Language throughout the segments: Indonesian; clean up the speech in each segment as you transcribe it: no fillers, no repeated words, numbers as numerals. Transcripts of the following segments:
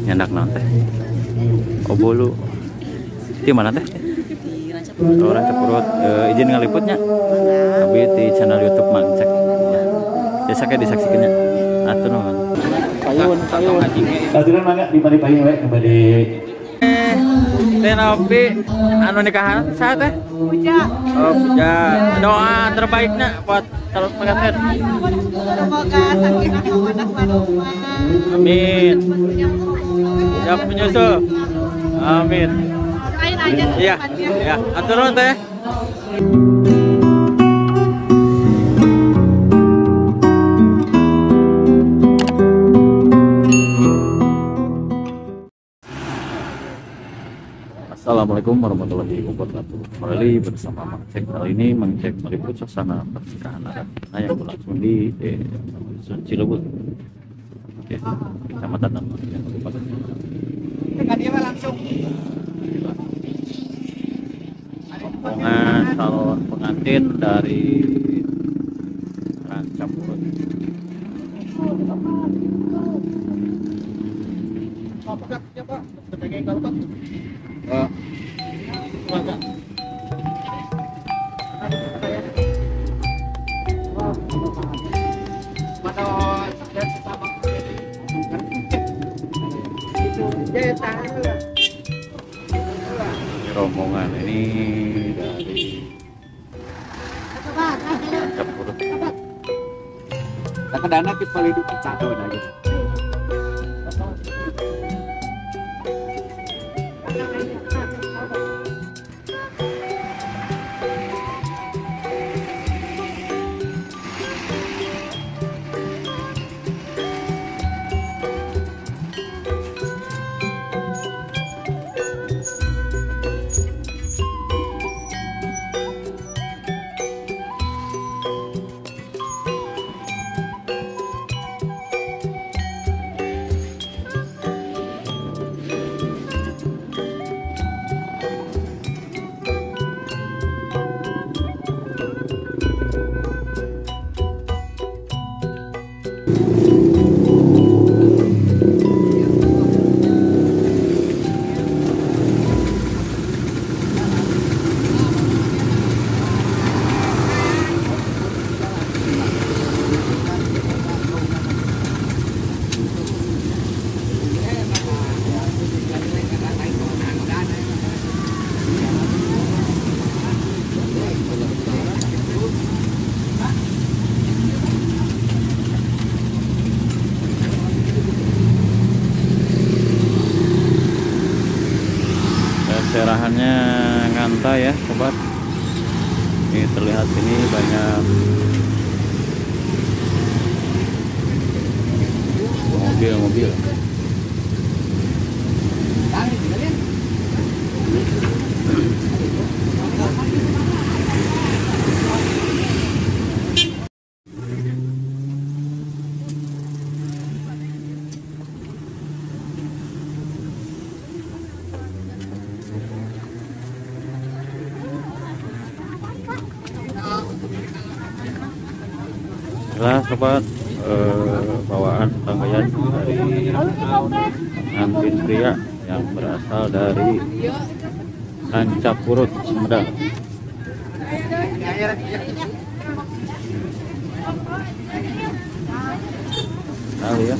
Nyandak naon teh? Oh bolu. Di mana teh? Di Rancapurut. Oh Rancapurut. Izin ngaliputnya. Tapi di channel YouTube Mangcek. Jasa kayak disaksikannya. Atuh nuhun. Payun. Aturan mangga di mari payun we kembali. Teh Nopi anu nikahan saha teh? Puja. Oh, puja. Doa terbaiknya buat calon pengantin. Semoga sakinah mawaddah warahmah. Amin. Siap menyusul. Amin. Doain aja Iya. secepatnya. Ya, atur nuhun teh. Assalamualaikum warahmatullahi wabarakatuh. Kembali bersama Mangcek. Kali ini Mangcek meliput suasana pernikahan adat yang berlangsung di Dusun Cilebut, Kecamatan Dampang, Kabupaten. Langsung. Rombongan calon pengantin dari Rancapurut. Rombongan ini dari Rancapurut. Nah, dana kita paling dipecah aja. Serahannya nganta ya sobat. Ini terlihat ini banyak mobil. Itulah sobat bawaan rangkaian dari pengantin pria yang berasal dari Rancapurut, Sumedang. Tahu ya.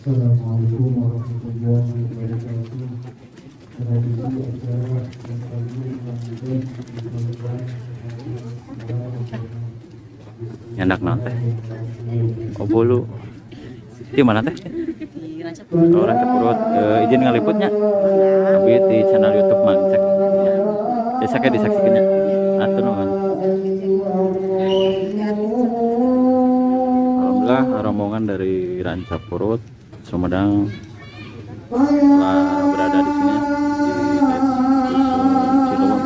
Assalamualaikum warahmatullahi wabarakatuh. Tradisi acara yang kali dilakukan Nyandak naon teh? Oh bolu. Di mana teh? Di Rancapurut. Oh Rancapurut. Izin ngaliputnya. Tapi di channel YouTube Mangcek. Jasa kayak disaksikannya. Atuh nuhun. Alhamdulillah rombongan dari Rancapurut, Sumedang telah berada di sini di Dusun Cilebut.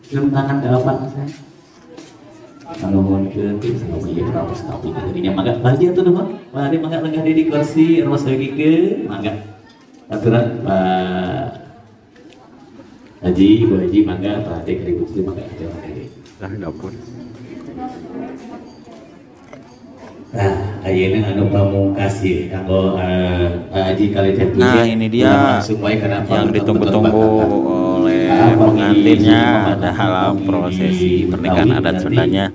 Cium tangan ke apa saya? Nuhun ke sama ieu raos tapi dirinya mangga bahagia tuh nuhun. Mari mangga lenggah di kursi raos lagi ke mangga. Aturan Pak Haji, Bu Haji mangga Pak Dek di kursi mangga jalan ini. Lah dapur. Nah, ayeuna anu pamungkas ieu kanggo Pak Haji kali teh. Nah, ini dia yang ditunggu-tunggu oleh pengantinnya adalah prosesi pernikahan adat Sundanya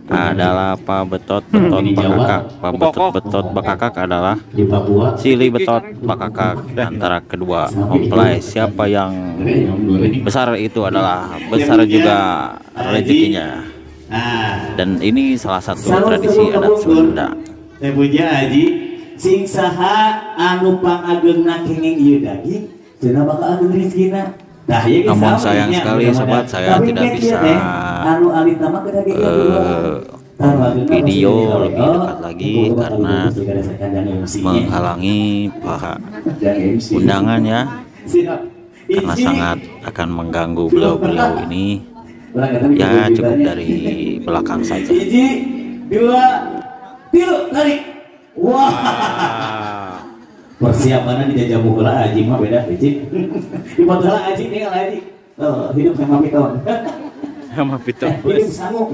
adalah Pak Betot Bakakak. Pak Betot Bakakak adalah Di Papua Sili Betot Bakakak antara kedua mempelai. Siapa yang besar itu adalah besar juga rezekinya. Dan ini salah satu tradisi adat Sunda. Teh puja Haji sing saha anu pangageungna kenging ieu daging cenah bakal ageung rezekina. Namun sayang sekali sobat, saya tidak bisa video lebih dekat lagi karena menghalangi Pak undangan ya, karena sangat akan mengganggu beliau-beliau ini. Ya cukup dari belakang saja. 1, 2, 3 tarik. Wah. Persiapannya di jamu heula Haji mah beda hiji. Di foto heula Haji tinggal Haji. Hidup sama piton. Sama piton. Hidup sanggup.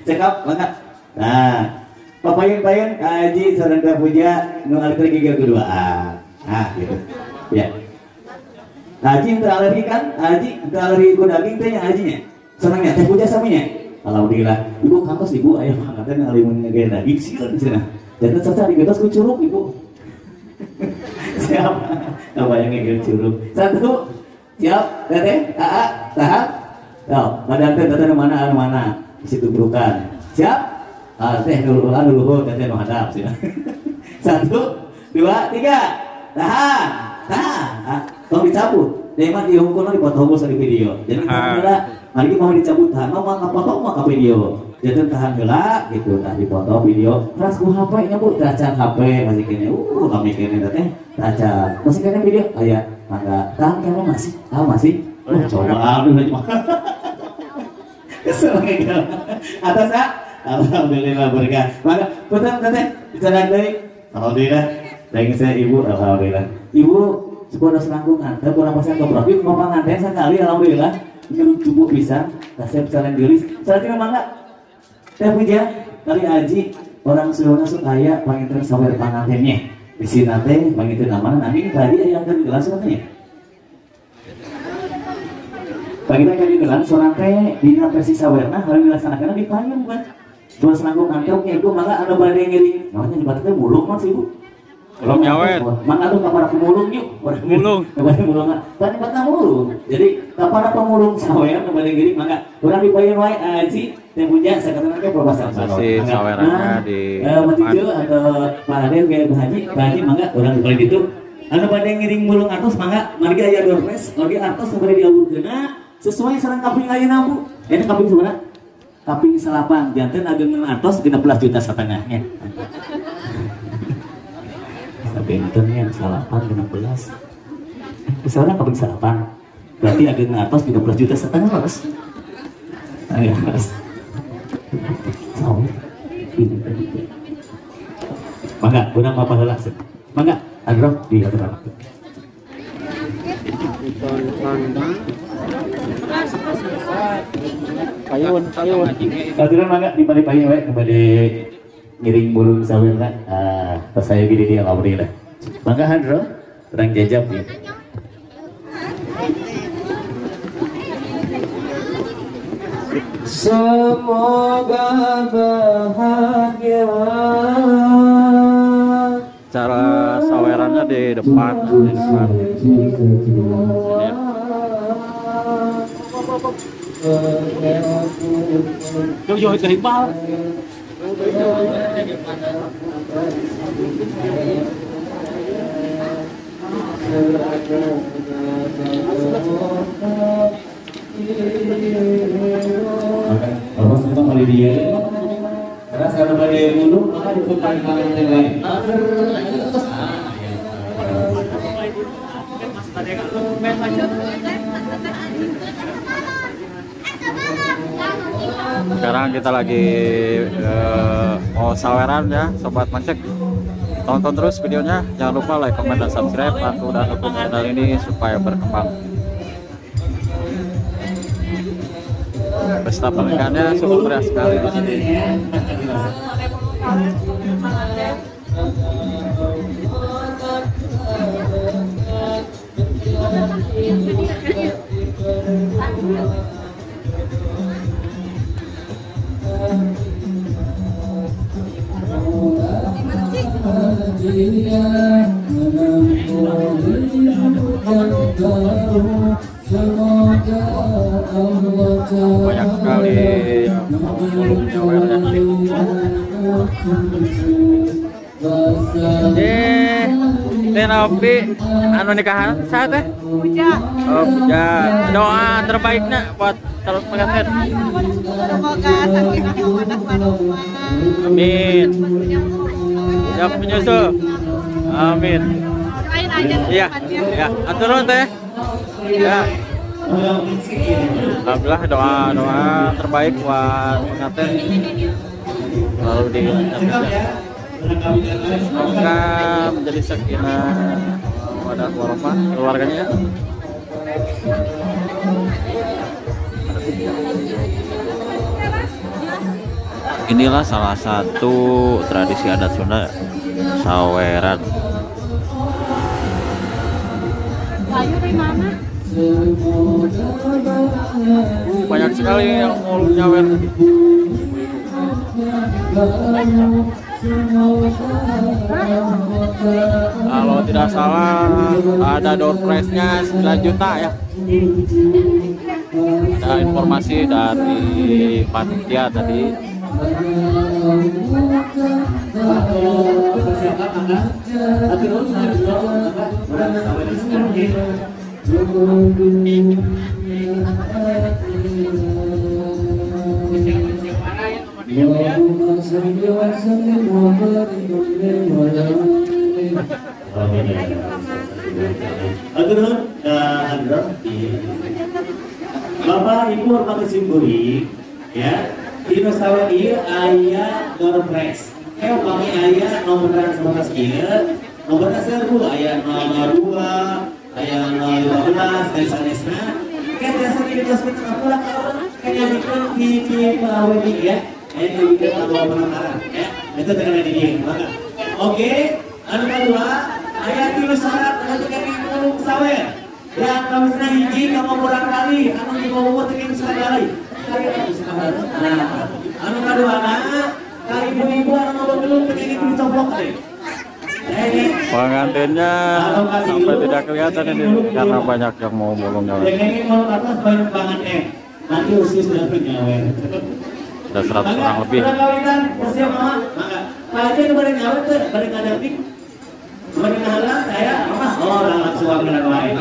Cekap banget. Nah, papayun-payun Haji sareng Kak Puja nu alih lagi kedua. Gitu. Ya. Haji teu alergi kan? Haji teu alergi ku daging teh nya Hajinya. Senangnya Teh Puja samanya. Alhamdulillah. Ibu kantos ibu aya mangkatna ngalimun ngege daging sieun cenah. Janten saca digetos ku curug ibu. Siap, apa yang ingin curug? 1, siap, Teteh, tahan. Yo, badan teh Teteh mana di situ berukan. Siap, Teh dulu, Teteh menghadap. 1, 2, 3, tahan. Tolong dicabut. Demat dihukum dipotong di video. Jadi tahan mari mau dicabut tahan, mau potong mau ke video. Jadi tahan heula gitu, tah dipoto video. Terus ku HP nya Bu, tacan HP masih kene. Kami kene teh tacan. Masih kene video. Aya mangga. Tahan kene masih. Masih. Coba aduh cuma. Kesel atas alhamdulillah berkah. Mangga putar teh dicadak deui. Alhamdulillah. Daeng saya Ibu alhamdulillah. Ibu sekolah selangkungan. Teh kurang pasang ke profil mau panganten sekali alhamdulillah. Ini cukup bisa. Kasih pesanan gelis. Salatnya mangga. Teh Puja kali Haji orang Sunda supaya panginten sawer pangantennya di sini teh panginten amanah nanti tadi yang kan gelas katanya panginten kan gelas seorang teh di versi sawerna harus dilaksanakan di payung buat dua selangkung kantongnya itu malah ada badai ngiri namanya di batuknya mulung mas ibu belum nyawet mana tuh kapara pemulung yuk mulung kapara pemulung tadi batang mulung jadi kapara pemulung sawer badai ngiri maka orang di payung wae Haji Teh Puja sekarang ke proposal masih sawerannya di Matijo atau Pak Aden kayak Pak Haji mangga orang boleh gitu anu pada ngiring mulung artos mangga marga aya doorpress lagi artos kepada diawurkeuna sesuai sareng kaping ayeuna Bu ini kaping sebenarnya kaping 8 janten ageung artos 16 juta setengahnya sabentennya 8 16 misalnya kaping 8 berarti ageung artos 13 juta setengah Mas ayo Mas mangga urang apa heula mangga adro di aturan payun aturan mangga di balik payun we kembali ngiring bulung sawerna pas saya gini dia alhamdulillah mangga adro urang jajab ya. Semoga bahagia. Cara sawerannya di depan. Jauh-jauh ke himbal. Kalau semua kali dia, karena sekarang pada dulu maka diputar kalian yang lain. Sekarang kita lagi mau saweran ya sobat mancek. Tonton terus videonya, jangan lupa like, comment, dan subscribe, bantu dan dukung channel ini supaya berkembang. Pesta pernikahannya sungguh meriah sekali di sini. Banyak sekali Tenopi anu nikahan saat teh Puja. oh ya doa terbaiknya buat calon pengantin. Semoga sakinah mawaddah warahmah. Amin. Siap menyusul. Amin. Doain aja Iya, secepatnya. ya, aturun teh. Ya. Alhamdulillah doa terbaik buat pengantin. Lalu di semoga menjadi sakinah mawaddah warahmah keluarganya. Inilah salah satu tradisi adat Sunda, saweran. Ayo dari mana? Banyak sekali yang mau nyawer. Kalau tidak salah ada door prize-nya 9 juta ya. Ada informasi dari panitia tadi. Bapak Ibu hormat simpuri ya di Nusawa ieu aya door prize. Kami aya nomoran sebatas ieu nomorna 1000 aya 02 aya 15 dan sanesna. Kan biasa di kelas kita pulang kan yang di wedding ya. Ini kita bawa penangkaran ya. Itu tekan di dia. Maka oke, anu kedua aya 3 syarat anu kami sawer. Yang kamisna hiji kamu kurang kali anu di bawah tekan sekali. Nah, anu kedua kali ibu-ibu anu belum tekan dicoplok deh. Pengantinnya sampai tidak kelihatan ini karena banyak yang mau bolong nyawer. Ini mau atas banyak banget nanti usia sudah nyawer. Ada 100 orang lebih. Kawinan siap mama. Pak Haji nu bari nyawer teh, bari ngadapik. Bari ngahalang saya mama orang langsung kenal wae.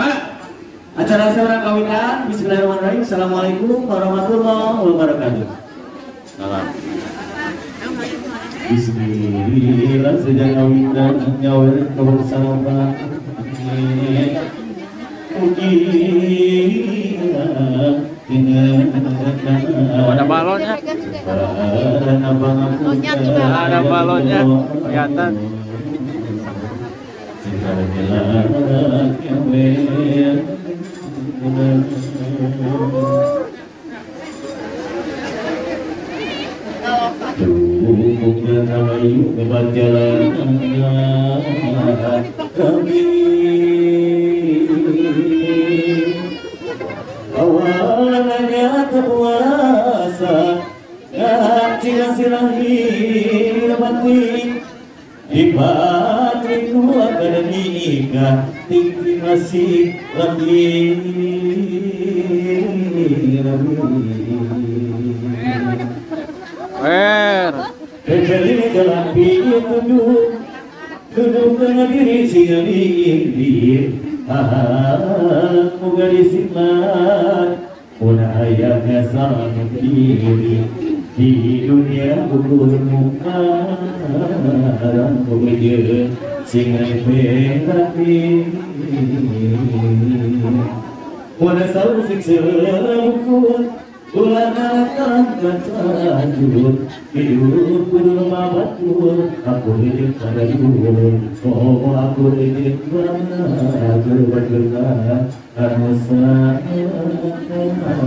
Acara seorang kawinan, bismillahirrahmanirrahim. Assalamualaikum warahmatullahi wabarakatuh. Salam. Bismillah sejak kawinan nyawer kebersama. Ada balonnya. Ada balonnya kelihatan. Awalnya kepuasa dan silah-silah batin di batin akademika tinggi masih lagi kembali dalam video duduk dengan diri singa diri moga disimat puna ayahnya sama kiri di dunia ukur muka moga dia singa berhati puna sausik serukur Bulan akan terlanjur hidup kudu mabatur aku hidup pada yun oh aku hidup pada bergerak anu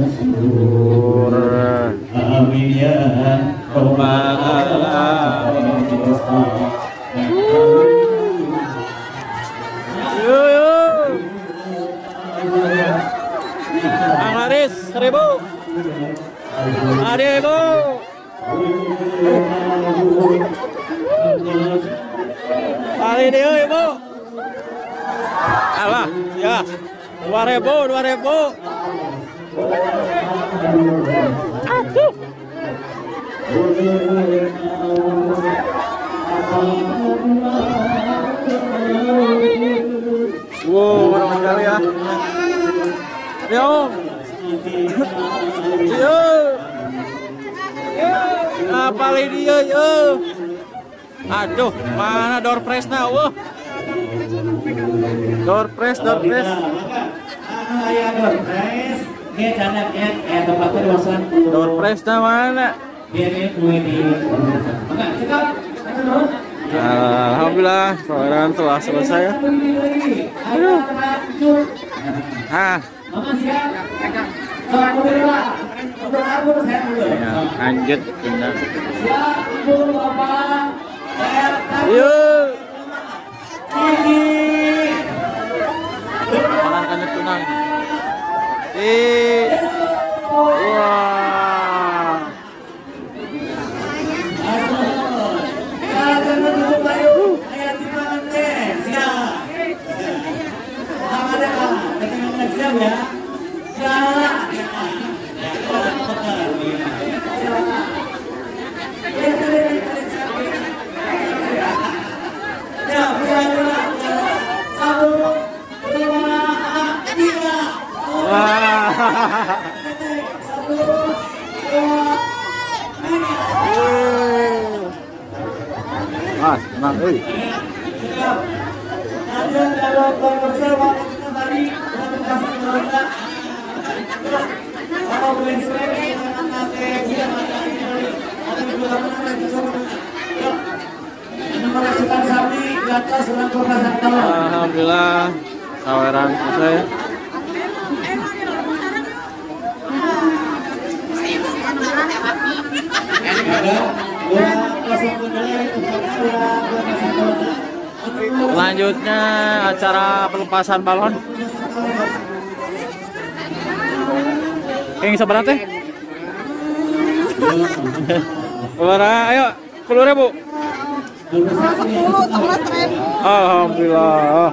masyhur amin ya rabbal alamin. Bang Laris 1000. Ada Ibu. Kali dia Ibu. Alah, ya. 2000, 2000. Aduh. Wow, berapa sekali ya? Yo. Yo. Apa dia yo? Aduh, mana door press-na? Wah. Door press. Aya door press, ge canak ya, tempatnya luasan. Door press-na mana? Biarin gue di. Enggak, cekap. Alhamdulillah, saweran telah selesai ya. Aduh. Ya, lanjut pindah. Yuk. Malah kan tunang. Wah. Mas, tenang, alhamdulillah, saweran selesai. Selanjutnya acara pelepasan balon. Yang seberapa teh? Ayo 10.000. 11.000. Alhamdulillah.